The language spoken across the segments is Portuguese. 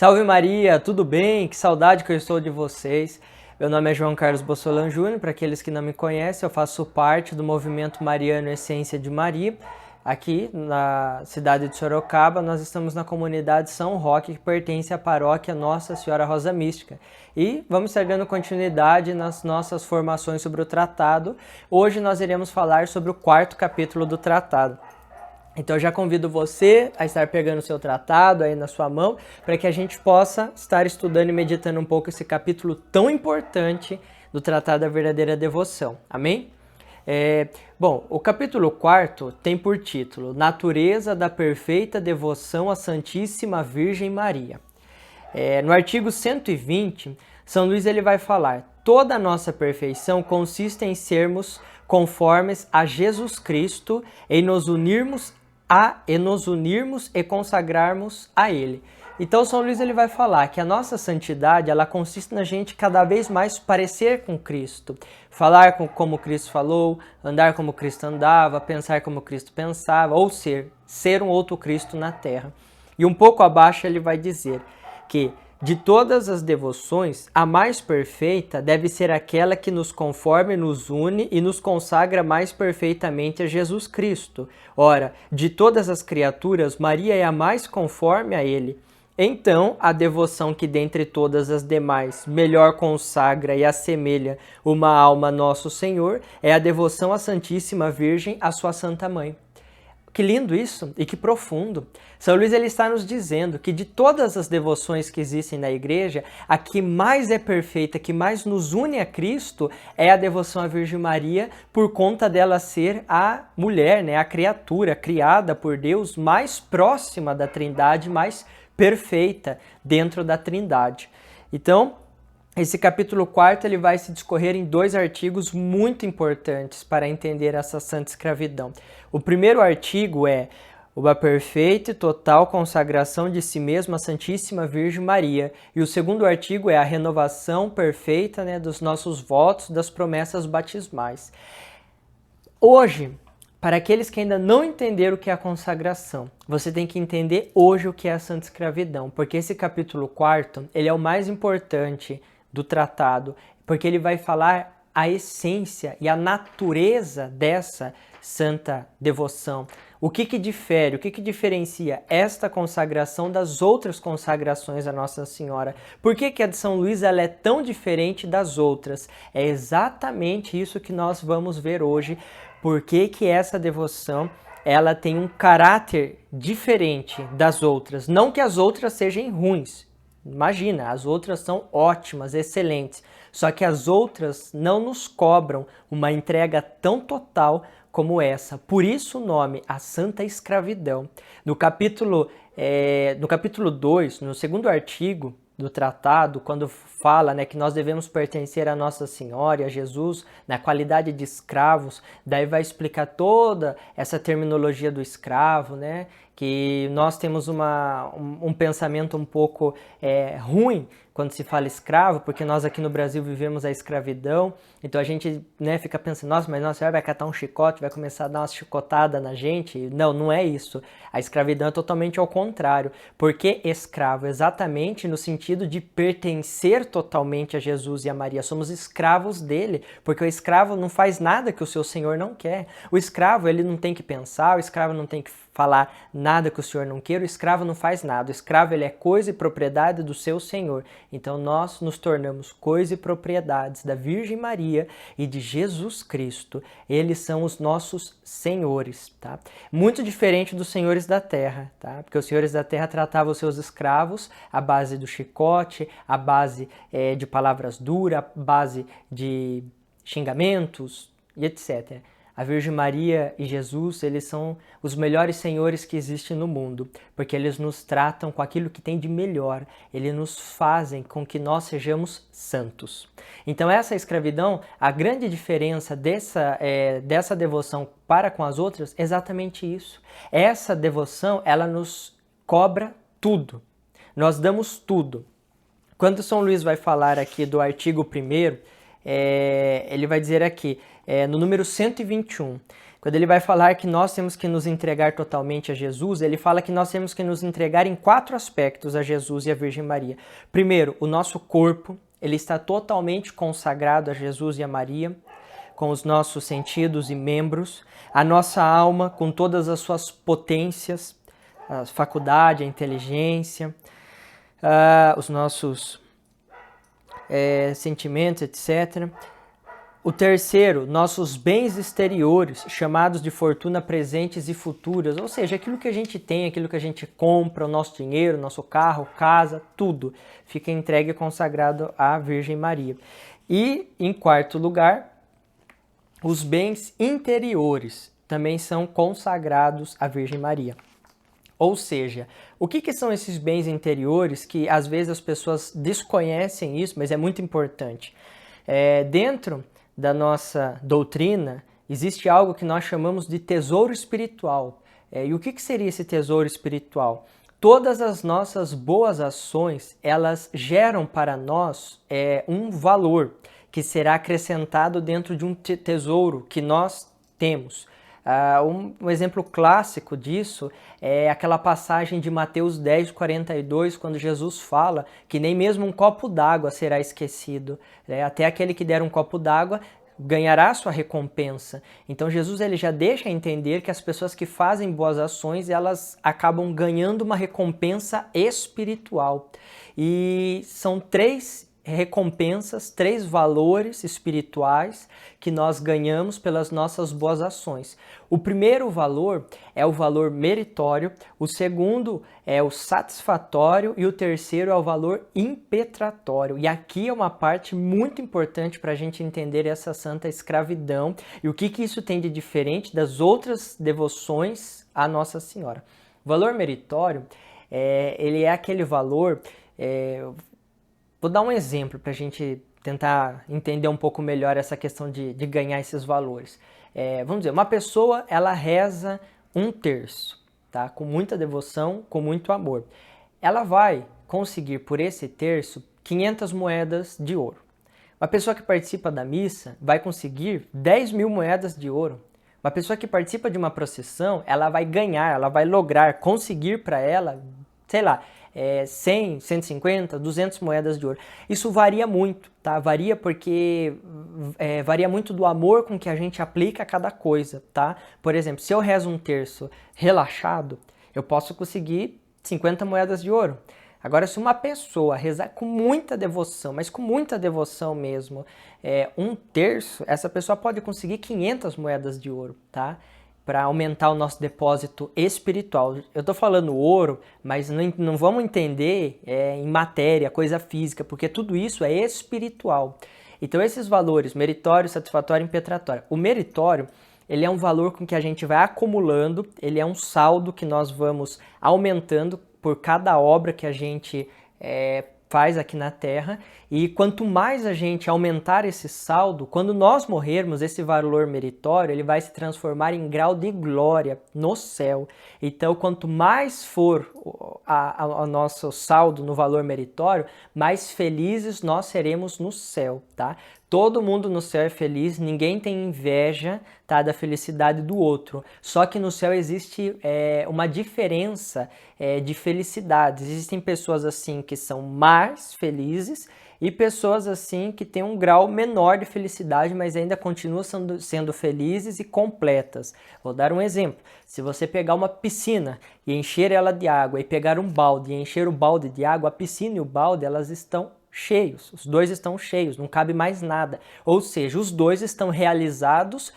Salve Maria, tudo bem? Que saudade que eu estou de vocês. Meu nome é João Carlos Bossolan Júnior, para aqueles que não me conhecem, eu faço parte do movimento Mariano Essência de Maria. Aqui na cidade de Sorocaba, nós estamos na comunidade São Roque, que pertence à paróquia Nossa Senhora Rosa Mística. E vamos estar dando continuidade nas nossas formações sobre o tratado. Hoje nós iremos falar sobre o 4º capítulo do tratado. Então eu já convido você a estar pegando o seu tratado aí na sua mão, para que a gente possa estar estudando e meditando um pouco esse capítulo tão importante do Tratado da Verdadeira Devoção. Amém? Bom, o capítulo 4 tem por título Natureza da Perfeita Devoção à Santíssima Virgem Maria. No artigo 120, São Luís ele vai falar: toda a nossa perfeição consiste em sermos conformes a Jesus Cristo, em nos unirmos e consagrarmos a Ele. Então São Luís ele vai falar que a nossa santidade ela consiste na gente cada vez mais parecer com Cristo, falar como Cristo falou, andar como Cristo andava, pensar como Cristo pensava, ou ser um outro Cristo na Terra. E um pouco abaixo ele vai dizer que de todas as devoções, a mais perfeita deve ser aquela que nos conforme, nos une e nos consagra mais perfeitamente a Jesus Cristo. Ora, de todas as criaturas, Maria é a mais conforme a Ele. Então, a devoção que dentre todas as demais melhor consagra e assemelha uma alma a Nosso Senhor é a devoção à Santíssima Virgem, a sua Santa Mãe. Que lindo isso e que profundo. São Luís ele está nos dizendo que de todas as devoções que existem na igreja, a que mais é perfeita, que mais nos une a Cristo, é a devoção à Virgem Maria, por conta dela ser a mulher, a criatura criada por Deus mais próxima da Trindade, mais perfeita dentro da Trindade. Então, esse capítulo 4 ele vai se discorrer em 2 artigos muito importantes para entender essa santa escravidão. O primeiro artigo é uma perfeita e total consagração de si mesmo à Santíssima Virgem Maria. E o segundo artigo é a renovação perfeita dos nossos votos, das promessas batismais. Hoje, para aqueles que ainda não entenderam o que é a consagração, você tem que entender hoje o que é a santa escravidão, porque esse capítulo 4 ele é o mais importante do tratado, porque ele vai falar a essência e a natureza dessa santa devoção. O que difere, o que diferencia esta consagração das outras consagrações a Nossa Senhora? Por que a de São Luís ela é tão diferente das outras? É exatamente isso que nós vamos ver hoje. Por que essa devoção ela tem um caráter diferente das outras? Não que as outras sejam ruins. Imagina, as outras são ótimas, excelentes, só que as outras não nos cobram uma entrega tão total como essa. Por isso o nome, a Santa Escravidão. No capítulo 2, no segundo artigo do tratado, quando fala que nós devemos pertencer a Nossa Senhora e a Jesus na qualidade de escravos, daí vai explicar toda essa terminologia do escravo, que nós temos um pensamento um pouco ruim quando se fala escravo, porque nós aqui no Brasil vivemos a escravidão, então a gente fica pensando, nossa, mas Nossa Senhora vai catar um chicote, vai começar a dar uma chicotada na gente. Não, não é isso. A escravidão é totalmente ao contrário. Por que escravo? Exatamente no sentido de pertencer totalmente a Jesus e a Maria. Somos escravos dele, porque o escravo não faz nada que o seu senhor não quer. O escravo, ele não tem que pensar, o escravo não tem que falar nada que o senhor não queira, o escravo não faz nada. O escravo ele é coisa e propriedade do seu senhor. Então nós nos tornamos coisa e propriedades da Virgem Maria e de Jesus Cristo. Eles são os nossos senhores, tá? Muito diferente dos senhores da terra, tá? Porque os senhores da terra tratavam os seus escravos à base do chicote, à base de palavras duras, à base de xingamentos e etc. A Virgem Maria e Jesus, eles são os melhores senhores que existem no mundo, porque eles nos tratam com aquilo que tem de melhor, eles nos fazem com que nós sejamos santos. Então essa escravidão, a grande diferença dessa devoção para com as outras é exatamente isso. Essa devoção, ela nos cobra tudo, nós damos tudo. Quando São Luís vai falar aqui do artigo 1º, ele vai dizer aqui, no número 121, quando ele vai falar que nós temos que nos entregar totalmente a Jesus, ele fala que nós temos que nos entregar em 4 aspectos a Jesus e a Virgem Maria. Primeiro, o nosso corpo, ele está totalmente consagrado a Jesus e a Maria, com os nossos sentidos e membros, a nossa alma com todas as suas potências, a faculdade, a inteligência, os nossos sentimentos, etc. O terceiro, nossos bens exteriores, chamados de fortuna presentes e futuras, ou seja, aquilo que a gente tem, aquilo que a gente compra, o nosso dinheiro, nosso carro, casa, tudo, fica entregue e consagrado à Virgem Maria. E, em quarto lugar, os bens interiores também são consagrados à Virgem Maria. Ou seja, o que são esses bens interiores que às vezes as pessoas desconhecem isso, mas é muito importante. Dentro da nossa doutrina, existe algo que nós chamamos de tesouro espiritual. E o que seria esse tesouro espiritual? Todas as nossas boas ações, elas geram para nós um valor que será acrescentado dentro de um tesouro que nós temos. Um exemplo clássico disso é aquela passagem de Mateus 10:42, quando Jesus fala que nem mesmo um copo d'água será esquecido. Até aquele que der um copo d'água ganhará sua recompensa. Então Jesus ele já deixa entender que as pessoas que fazem boas ações, elas acabam ganhando uma recompensa espiritual. E são 3 recompensas, 3 valores espirituais que nós ganhamos pelas nossas boas ações. O primeiro valor é o valor meritório, o segundo é o satisfatório e o terceiro é o valor impetratório. E aqui é uma parte muito importante para a gente entender essa santa escravidão e o que isso tem de diferente das outras devoções à Nossa Senhora. O valor meritório, ele é aquele valor... Vou dar um exemplo para a gente tentar entender um pouco melhor essa questão de ganhar esses valores. Vamos dizer, uma pessoa, ela reza 1/3, tá? Com muita devoção, com muito amor. Ela vai conseguir, por esse terço, 500 moedas de ouro. Uma pessoa que participa da missa vai conseguir 10.000 moedas de ouro. Uma pessoa que participa de uma procissão, ela vai ganhar, ela vai lograr, conseguir para ela, sei lá, 100, 150, 200 moedas de ouro. Isso varia muito, tá? Varia porque varia muito do amor com que a gente aplica a cada coisa, tá? Por exemplo, se eu rezo 1/3 relaxado, eu posso conseguir 50 moedas de ouro. Agora, se uma pessoa rezar com muita devoção, mas com muita devoção mesmo, 1/3, essa pessoa pode conseguir 500 moedas de ouro, tá? Para aumentar o nosso depósito espiritual. Eu estou falando ouro, mas não vamos entender em matéria, coisa física, porque tudo isso é espiritual. Então esses valores, meritório, satisfatório e impetratório. O meritório, ele é um valor com que a gente vai acumulando, ele é um saldo que nós vamos aumentando por cada obra que a gente faz aqui na Terra, e quanto mais a gente aumentar esse saldo, quando nós morrermos, esse valor meritório, ele vai se transformar em grau de glória no céu. Então, quanto mais for o nosso saldo no valor meritório, mais felizes nós seremos no céu, tá? Todo mundo no céu é feliz, ninguém tem inveja, tá, da felicidade do outro. Só que no céu existe uma diferença de felicidades. Existem pessoas assim que são mais felizes e pessoas assim que têm um grau menor de felicidade, mas ainda continuam sendo felizes e completas. Vou dar um exemplo. Se você pegar uma piscina e encher ela de água e pegar um balde e encher o balde de água, a piscina e o balde, elas estão cheios, os dois estão cheios, não cabe mais nada. Ou seja, os dois estão realizados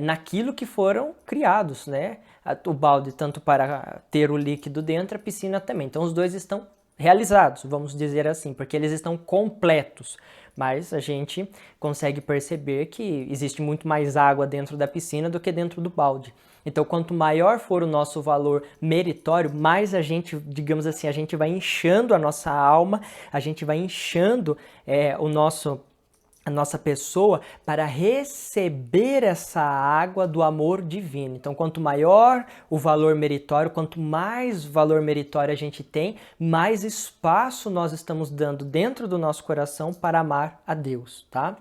naquilo que foram criados, né? O balde tanto para ter o líquido dentro, a piscina também. Então os dois estão realizados, vamos dizer assim, porque eles estão completos. Mas a gente consegue perceber que existe muito mais água dentro da piscina do que dentro do balde. Então, quanto maior for o nosso valor meritório, mais a gente, digamos assim, a gente vai inchando a nossa alma, a gente vai inchando a nossa pessoa para receber essa água do amor divino. Então, quanto maior o valor meritório, quanto mais valor meritório a gente tem, mais espaço nós estamos dando dentro do nosso coração para amar a Deus, tá?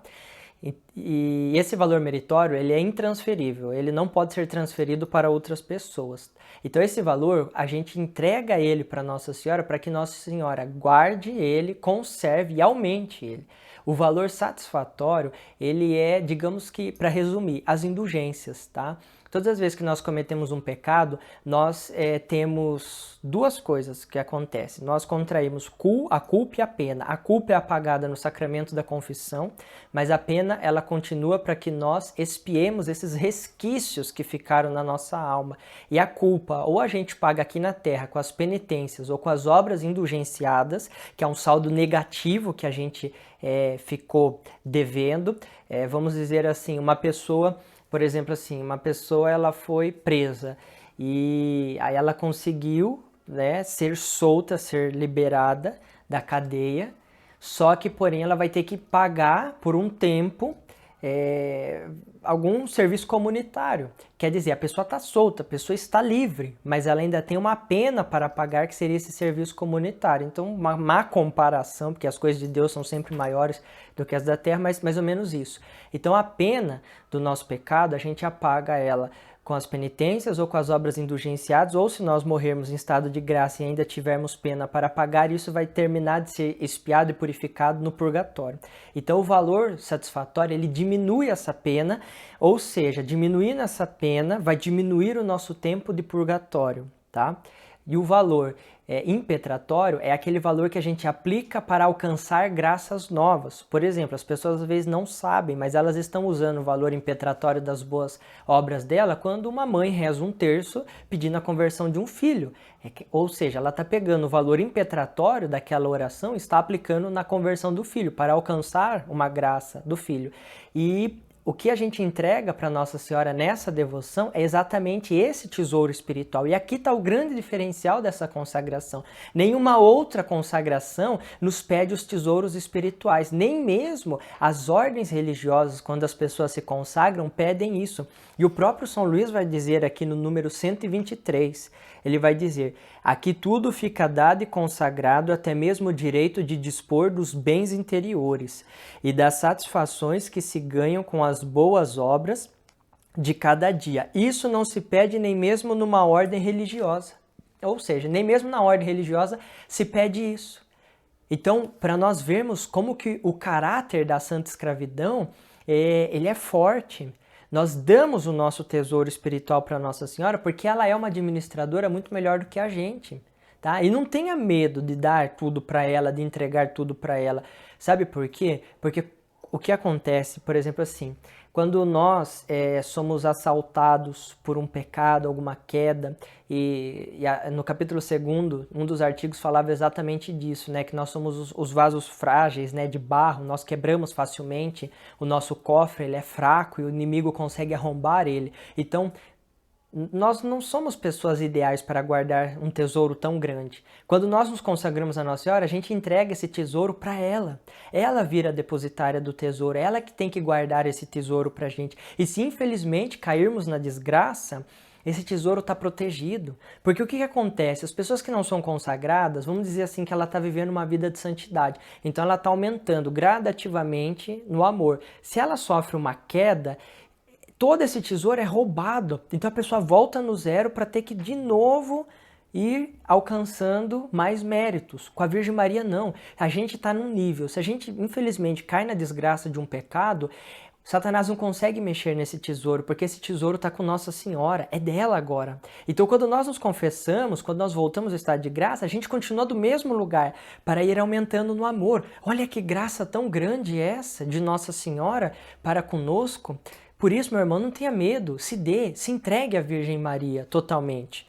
E esse valor meritório, ele é intransferível, ele não pode ser transferido para outras pessoas. Então esse valor, a gente entrega ele para Nossa Senhora para que Nossa Senhora guarde ele, conserve e aumente ele. O valor satisfatório, ele é, digamos que, para resumir, as indulgências, tá? Todas as vezes que nós cometemos um pecado, nós temos duas coisas que acontecem. Nós contraímos a culpa e a pena. A culpa é apagada no sacramento da confissão, mas a pena ela continua para que nós expiemos esses resquícios que ficaram na nossa alma. E a culpa, ou a gente paga aqui na terra com as penitências ou com as obras indulgenciadas, que é um saldo negativo que a gente ficou devendo. Vamos dizer assim, uma pessoa... Por exemplo, assim, uma pessoa ela foi presa e aí ela conseguiu, né, ser solta, ser liberada da cadeia, só que, porém, ela vai ter que pagar por um tempo algum serviço comunitário. Quer dizer, a pessoa está solta, a pessoa está livre, mas ela ainda tem uma pena para pagar, que seria esse serviço comunitário. Então, uma má comparação, porque as coisas de Deus são sempre maiores do que as da terra, mas mais ou menos isso. Então, a pena do nosso pecado, a gente apaga ela com as penitências ou com as obras indulgenciadas, ou se nós morrermos em estado de graça e ainda tivermos pena para pagar, isso vai terminar de ser expiado e purificado no purgatório. Então o valor satisfatório, ele diminui essa pena, ou seja, diminuindo essa pena, vai diminuir o nosso tempo de purgatório, tá? E o valor impetratório é aquele valor que a gente aplica para alcançar graças novas. Por exemplo, as pessoas às vezes não sabem, mas elas estão usando o valor impetratório das boas obras dela quando uma mãe reza um terço pedindo a conversão de um filho. Ou seja, ela está pegando o valor impetratório daquela oração e está aplicando na conversão do filho, para alcançar uma graça do filho. E o que a gente entrega para Nossa Senhora nessa devoção é exatamente esse tesouro espiritual. E aqui está o grande diferencial dessa consagração. Nenhuma outra consagração nos pede os tesouros espirituais. Nem mesmo as ordens religiosas, quando as pessoas se consagram, pedem isso. E o próprio São Luís vai dizer aqui no número 123, ele vai dizer: aqui tudo fica dado e consagrado, até mesmo o direito de dispor dos bens interiores e das satisfações que se ganham com as boas obras de cada dia. Isso não se pede nem mesmo numa ordem religiosa. Ou seja, nem mesmo na ordem religiosa se pede isso. Então, para nós vermos como que o caráter da santa escravidão, ele é forte. Nós damos o nosso tesouro espiritual para Nossa Senhora porque ela é uma administradora muito melhor do que a gente, tá? E não tenha medo de dar tudo para ela, de entregar tudo para ela. Sabe por quê? Porque o que acontece, por exemplo, assim, quando nós somos assaltados por um pecado, alguma queda, no capítulo 2º, um dos artigos falava exatamente disso, né, que nós somos os vasos frágeis, né, de barro, nós quebramos facilmente, o nosso cofre ele é fraco e o inimigo consegue arrombar ele. Então, nós não somos pessoas ideais para guardar um tesouro tão grande. Quando nós nos consagramos a Nossa Senhora, a gente entrega esse tesouro para ela. Ela vira a depositária do tesouro, ela que tem que guardar esse tesouro para a gente. E se infelizmente cairmos na desgraça, esse tesouro está protegido. Porque o que acontece? As pessoas que não são consagradas, vamos dizer assim que ela está vivendo uma vida de santidade. Então ela está aumentando gradativamente no amor. Se ela sofre uma queda, todo esse tesouro é roubado, então a pessoa volta no zero para ter que de novo ir alcançando mais méritos. Com a Virgem Maria não, a gente está num nível, se a gente infelizmente cai na desgraça de um pecado, Satanás não consegue mexer nesse tesouro, porque esse tesouro está com Nossa Senhora, é dela agora. Então quando nós nos confessamos, quando nós voltamos ao estado de graça, a gente continua do mesmo lugar, para ir aumentando no amor. Olha que graça tão grande essa de Nossa Senhora para conosco. Por isso, meu irmão, não tenha medo, se dê, se entregue à Virgem Maria totalmente.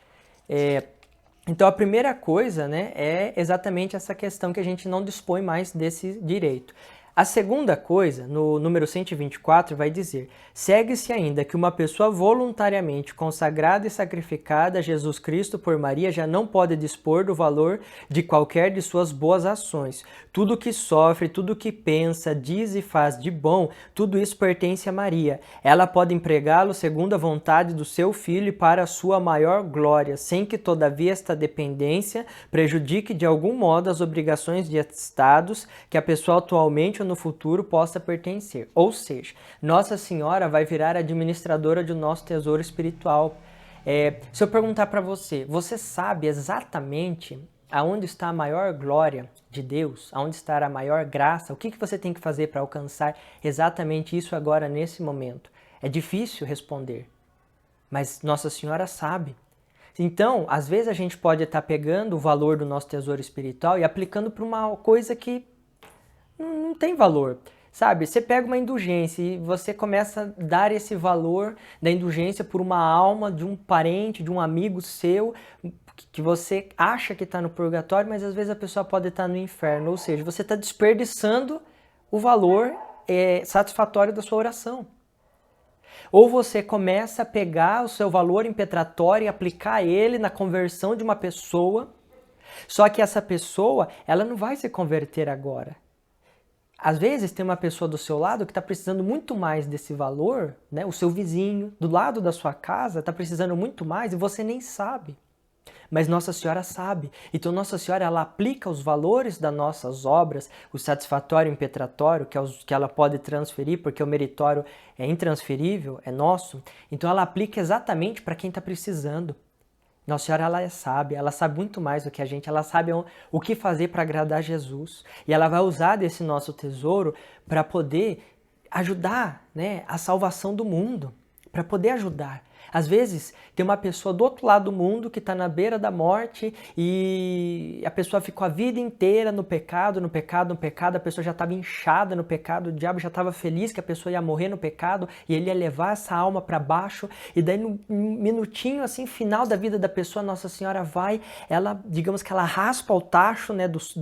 Então, a primeira coisa, né, é exatamente essa questão que a gente não dispõe mais desse direito. A segunda coisa, no número 124, vai dizer: segue-se ainda que uma pessoa voluntariamente consagrada e sacrificada a Jesus Cristo por Maria já não pode dispor do valor de qualquer de suas boas ações. Tudo que sofre, tudo que pensa, diz e faz de bom, tudo isso pertence a Maria. Ela pode empregá-lo segundo a vontade do seu Filho e para a sua maior glória, sem que todavia esta dependência prejudique de algum modo as obrigações de estados que a pessoa atualmente ou no futuro possa pertencer. Ou seja, Nossa Senhora vai virar administradora de nosso tesouro espiritual. Se eu perguntar para você, você sabe exatamente aonde está a maior glória de Deus? Aonde está a maior graça? O que você tem que fazer para alcançar exatamente isso agora, nesse momento? É difícil responder, mas Nossa Senhora sabe. Então, às vezes a gente pode estar pegando o valor do nosso tesouro espiritual e aplicando para uma coisa que não tem valor. Sabe, você pega uma indulgência e você começa a dar esse valor da indulgência por uma alma de um parente, de um amigo seu, que você acha que está no purgatório, mas às vezes a pessoa pode estar no inferno. Ou seja, você está desperdiçando o valor satisfatório da sua oração. Ou você começa a pegar o seu valor impetratório e aplicar ele na conversão de uma pessoa, só que essa pessoa, ela não vai se converter agora. Às vezes tem uma pessoa do seu lado que está precisando muito mais desse valor, né? O seu vizinho, do lado da sua casa, está precisando muito mais e você nem sabe. Mas Nossa Senhora sabe. Então Nossa Senhora, ela aplica os valores das nossas obras, o satisfatório e impetratório, que ela pode transferir, porque o meritório é intransferível, é nosso. Então ela aplica exatamente para quem está precisando. Nossa Senhora, ela sabe muito mais do que a gente, ela sabe o que fazer para agradar Jesus. E ela vai usar desse nosso tesouro para poder ajudar, né, a salvação do mundo, para poder ajudar. Às vezes, tem uma pessoa do outro lado do mundo que está na beira da morte e a pessoa ficou a vida inteira no pecado, a pessoa já estava inchada no pecado, o diabo já estava feliz que a pessoa ia morrer no pecado e ele ia levar essa alma para baixo e daí num minutinho assim, final da vida da pessoa, Nossa Senhora vai, ela, digamos que ela raspa o tacho, né, dos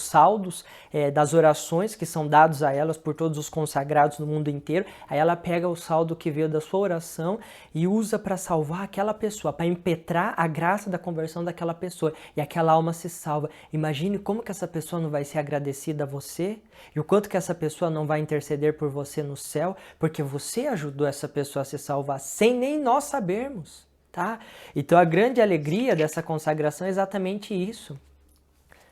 saldos, das orações que são dados a elas por todos os consagrados no mundo inteiro, aí ela pega o saldo que veio da sua oração e usa para salvar aquela pessoa, para impetrar a graça da conversão daquela pessoa. E aquela alma se salva. Imagine como que essa pessoa não vai ser agradecida a você e o quanto que essa pessoa não vai interceder por você no céu, porque você ajudou essa pessoa a se salvar sem nem nós sabermos, tá? Então a grande alegria dessa consagração é exatamente isso.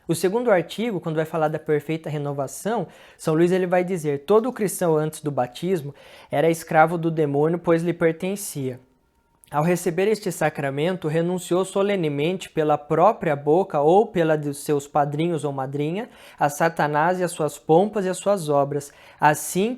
O segundo artigo, quando vai falar da perfeita renovação, São Luís ele vai dizer: todo cristão antes do batismo era escravo do demônio, pois lhe pertencia. Ao receber este sacramento, renunciou solenemente pela própria boca ou pela de seus padrinhos ou madrinha a Satanás e as suas pompas e as suas obras. Assim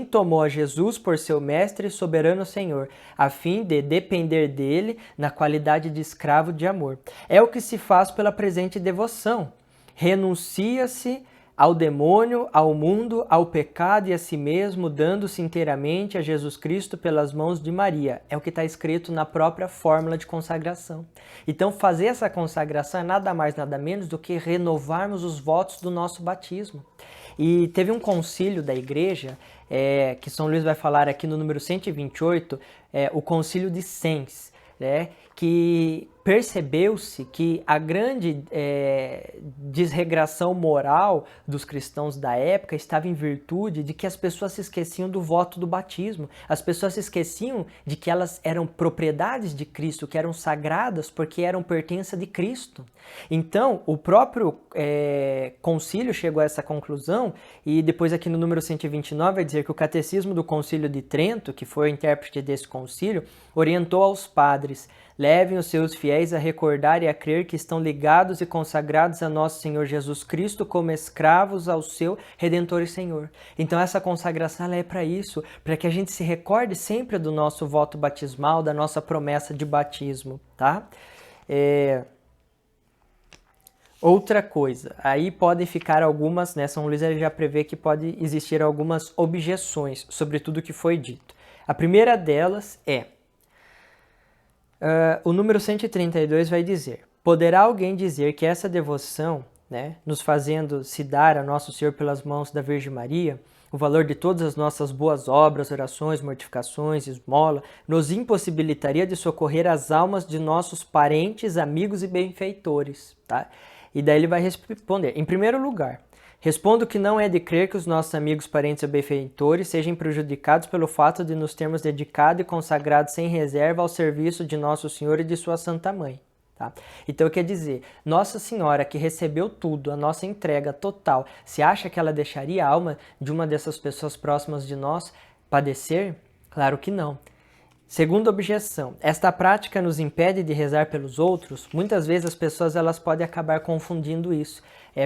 tomou a Jesus por seu mestre e soberano Senhor, a fim de depender dele na qualidade de escravo de amor. É o que se faz pela presente devoção. Renuncia-se ao demônio, ao mundo, ao pecado e a si mesmo, dando-se inteiramente a Jesus Cristo pelas mãos de Maria. É o que está escrito na própria fórmula de consagração. Então, fazer essa consagração é nada mais, nada menos do que renovarmos os votos do nosso batismo. E teve um concílio da igreja, que São Luís vai falar aqui no número 128, o concílio de Sens, né, que percebeu-se que a grande desregração moral dos cristãos da época estava em virtude de que as pessoas se esqueciam do voto do batismo. As pessoas se esqueciam de que elas eram propriedades de Cristo, que eram sagradas porque eram pertença de Cristo. Então, o próprio concílio chegou a essa conclusão e depois aqui no número 129 vai dizer que o Catecismo do Concílio de Trento, que foi o intérprete desse concílio, orientou aos padres: levem os seus fiéis a recordar e a crer que estão ligados e consagrados a nosso Senhor Jesus Cristo como escravos ao seu Redentor e Senhor. Então essa consagração ela é para isso, para que a gente se recorde sempre do nosso voto batismal, da nossa promessa de batismo, tá? Outra coisa, aí podem ficar algumas, né, São Luís ele já prevê que pode existir algumas objeções sobre tudo que foi dito. A primeira delas o número 132 vai dizer: poderá alguém dizer que essa devoção, né, nos fazendo se dar a Nosso Senhor pelas mãos da Virgem Maria, o valor de todas as nossas boas obras, orações, mortificações, esmola, nos impossibilitaria de socorrer as almas de nossos parentes, amigos e benfeitores, tá? E daí ele vai responder: em primeiro lugar, respondo que não é de crer que os nossos amigos, parentes e benfeitores sejam prejudicados pelo fato de nos termos dedicado e consagrado sem reserva ao serviço de Nosso Senhor e de Sua Santa Mãe. Tá? Então quer dizer, Nossa Senhora que recebeu tudo, a nossa entrega total, se acha que ela deixaria a alma de uma dessas pessoas próximas de nós padecer? Claro que não. Segunda objeção, esta prática nos impede de rezar pelos outros? Muitas vezes as pessoas elas podem acabar confundindo isso.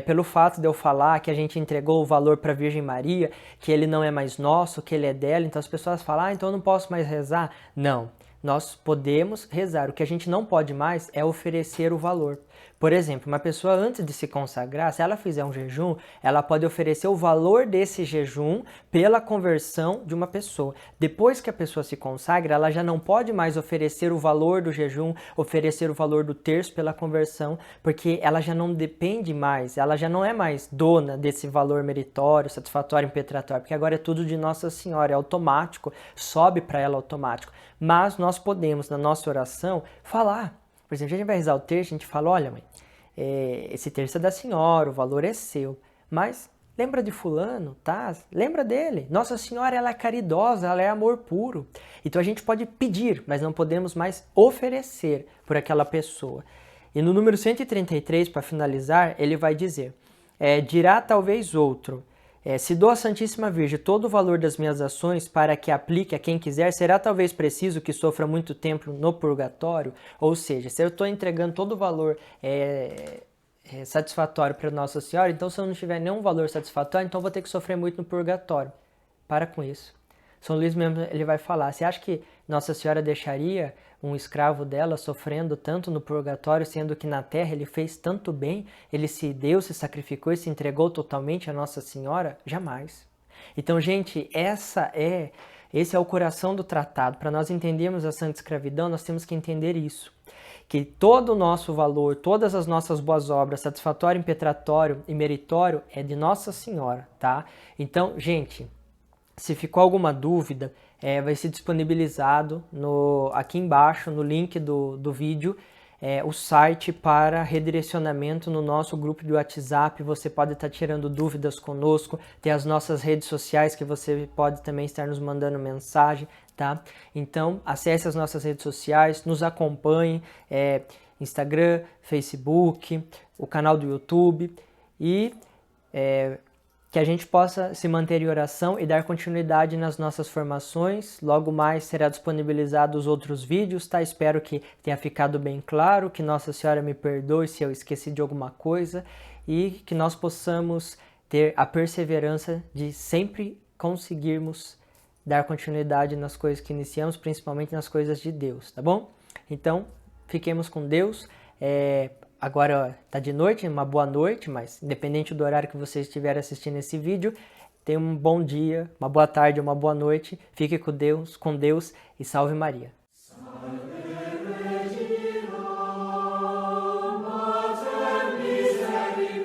Pelo fato de eu falar que a gente entregou o valor para a Virgem Maria, que ele não é mais nosso, que ele é dela, então as pessoas falam, então eu não posso mais rezar? Não. Nós podemos rezar. O que a gente não pode mais é oferecer o valor. Por exemplo, uma pessoa antes de se consagrar, se ela fizer um jejum, ela pode oferecer o valor desse jejum pela conversão de uma pessoa. Depois que a pessoa se consagra, ela já não pode mais oferecer o valor do jejum, oferecer o valor do terço pela conversão, porque ela já não depende mais, ela já não é mais dona desse valor meritório, satisfatório, impetratório, porque agora é tudo de Nossa Senhora, é automático, sobe para ela automático. Mas nós podemos, na nossa oração, falar. Por exemplo, a gente vai rezar o terço, a gente fala, olha mãe, esse terço é da senhora, o valor é seu, mas lembra de fulano, tá? Lembra dele. Nossa Senhora, ela é caridosa, ela é amor puro. Então a gente pode pedir, mas não podemos mais oferecer por aquela pessoa. E no número 133, para finalizar, ele vai dizer, dirá talvez outro, se dou à Santíssima Virgem todo o valor das minhas ações para que aplique a quem quiser, será talvez preciso que sofra muito tempo no purgatório? Ou seja, se eu estou entregando todo o valor satisfatório para Nossa Senhora, então se eu não tiver nenhum valor satisfatório, então eu vou ter que sofrer muito no purgatório. Para com isso. São Luís mesmo ele vai falar, você acha que Nossa Senhora deixaria um escravo dela sofrendo tanto no purgatório, sendo que na terra ele fez tanto bem, ele se deu, se sacrificou e se entregou totalmente a Nossa Senhora? Jamais. Então, gente, esse é o coração do tratado. Para nós entendermos a santa escravidão, nós temos que entender isso. Que todo o nosso valor, todas as nossas boas obras, satisfatório, impetratório e meritório, é de Nossa Senhora, tá? Então, gente, se ficou alguma dúvida, vai ser disponibilizado aqui embaixo, no link do vídeo, o site para redirecionamento no nosso grupo de WhatsApp. Você pode estar tirando dúvidas conosco, tem as nossas redes sociais que você pode também estar nos mandando mensagem, tá? Então, acesse as nossas redes sociais, nos acompanhe, Instagram, Facebook, o canal do YouTube e que a gente possa se manter em oração e dar continuidade nas nossas formações. Logo mais será disponibilizado os outros vídeos, tá? Espero que tenha ficado bem claro, que Nossa Senhora me perdoe se eu esqueci de alguma coisa e que nós possamos ter a perseverança de sempre conseguirmos dar continuidade nas coisas que iniciamos, principalmente nas coisas de Deus, tá bom? Então, fiquemos com Deus. Agora tá de noite, uma boa noite, mas independente do horário que você estiver assistindo esse vídeo, tenha um bom dia, uma boa tarde, uma boa noite. Fique com Deus e salve Maria.